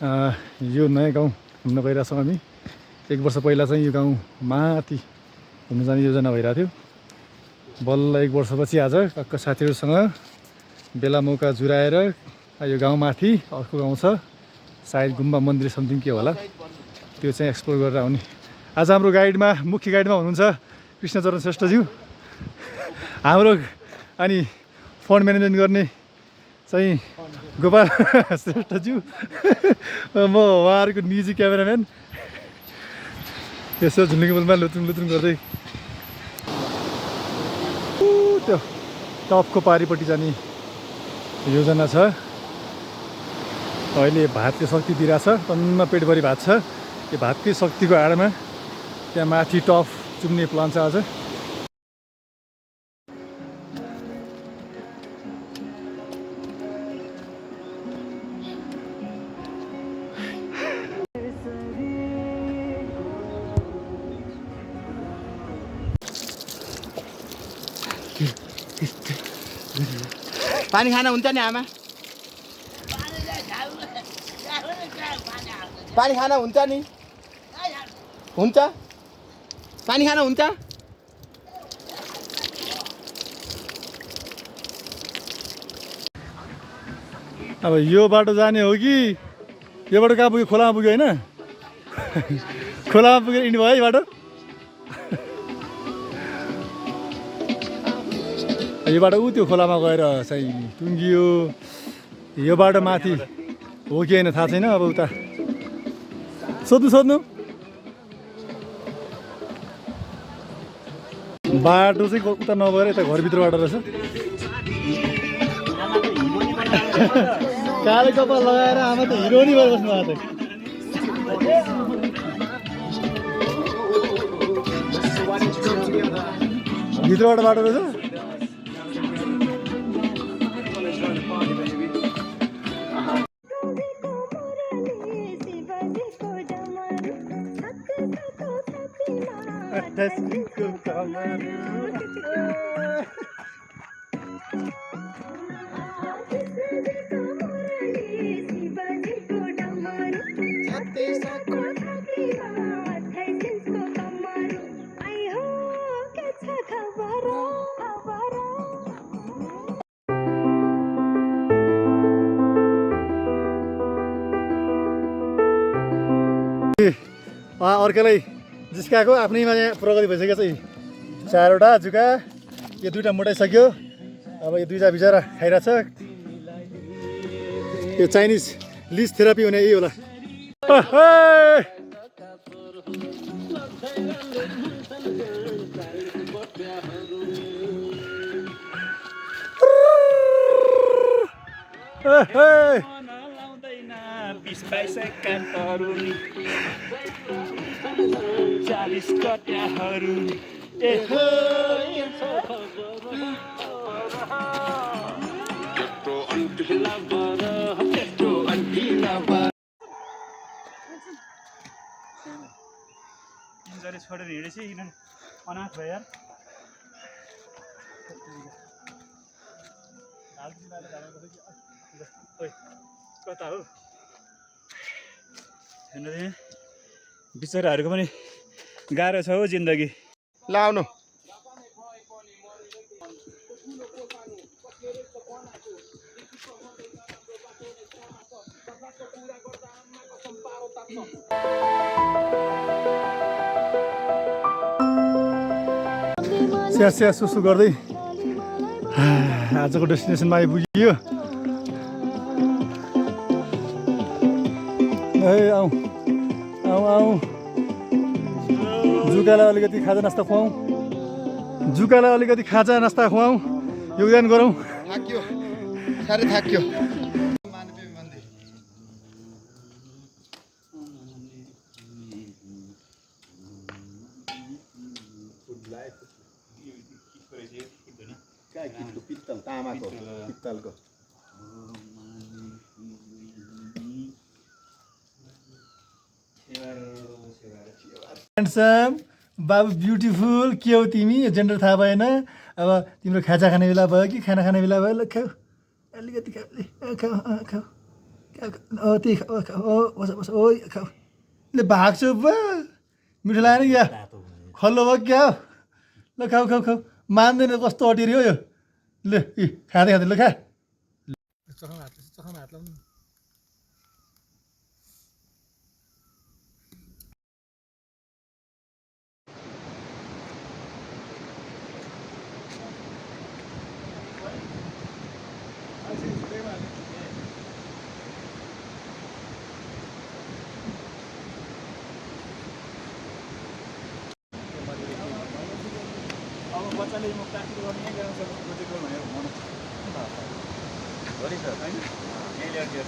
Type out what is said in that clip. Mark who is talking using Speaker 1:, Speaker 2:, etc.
Speaker 1: यो नयाँ गाउँ घुम्न गइरहेछौँ हामी। 1 वर्ष पहिला चाहिँ यो गाउँ माथि घुम्न जाने योजना भइरहेको थियो। बल्ल 1 वर्षपछि आज टक्क साथीहरूसँग बेला मौका जुराएर यो गाउँ माथि अर्को गाउँ छ, सायद गुम्बा मन्दिर समथिङ के होला, त्यो चाहिँ एक्सप्लोर गरेर आउने। आज हाम्रो गाइडमा मुख्य गाइडमा हुनुहुन्छ कृष्णचरण श्रेष्ठज्यू, हाम्रो अनि फन्ड म्यानेजमेन्ट गर्ने चाहिँ गोपाल श्रेष्ठज्यू, म उहाँहरूको निजी क्यामेराम्यान। यसो झुन्डुकी पुलमा लुत्रुङ लुत्रुङ गर्दै त्यो टपको पारिपट्टि जाने योजना छ। अहिले भातको शक्ति दिइरहेछ, टन्न पेटभरि भात छ। यो भातकै शक्तिको आडमा त्यहाँ माथि टप चुम्ने प्लान छ आज।
Speaker 2: पानी खाना हुन्छ नि आमा? पानी खाना हुन्छ नि? हुन्छ? पानी खाना हुन्छ?
Speaker 1: अब यो बाटो जाने हो कि यो बाटो कहाँ पुग्यो? खोलामा पुग्यो होइन? खोलामा पुगेर हिँड्नु भयो है बाटो। यो बाटो त्यो खोलामा गएर चाहिँ टुङ्गियो। यो बाटो माथि हो कि होइन थाहा छैन। अब उता सोध्नु बाटो चाहिँ उता नभएर यता घरभित्रबाट रहेछ। कालो कपाल लगाएर आमा त हिरोनी भएर बस्नु भएको थियो। भित्रबाट बाटो रहेछ। अर्कैलाई जिस्काएको आफ्नैमा यहाँ प्रगति भइसकेको छ। 4वटा जुका, यो 2टा मोटाइसक्यो। अब यो 2टा बिचरा खाइरहेछ। यो चाइनिज लिज थेरापी हुने यही होला। छोडेर हिँडेछ किन अनाथ भयो यार। कता हो बिचराहरूको पनि गाह्रो छ हो जिन्दगी।
Speaker 2: ल आउनु।
Speaker 1: स्यास स्यास सुसु गर्दै आजको डेस्टिनेसनमा आइपुग्यो। ए आऊ आऊ आऊ, जुकालाई अलिकति खाजा नास्ता खुवाउँ। जुकालाई अलिकति खाजा नास्ता खुवाउँ, योगदान गरौँ।
Speaker 2: थाक्यो, साह्रै थाक्यो। पित्तल तामाको पित्तलको
Speaker 1: ह्यान्डसम बाबु ब्युटिफुल के हो तिमी? यो जेन्डर थाहा भएन। अब तिम्रो खाजा खाने बेला भयो कि खाना खाने बेला भयो? ल खाऊ, अलिकति खाऊ, खाऊ खाऊ। त्यही बस बस ओ खाऊ ले भाग्छु बा मिठो लागेन क्या खल्लो भयो क्या ल खाऊ खाऊ खाऊ मान्दैन कस्तो अटिरी हो यो ले खाँदै खाँदै ल खा चखाउन हात लाउनु
Speaker 2: अब बच्चाले म प्लास्टिक गर्ने यहीँ ल्याउनु सक्नु प्रोजेक्ट गर्नु भनेर भनौँ न होइन यहीँ ल्याइदियो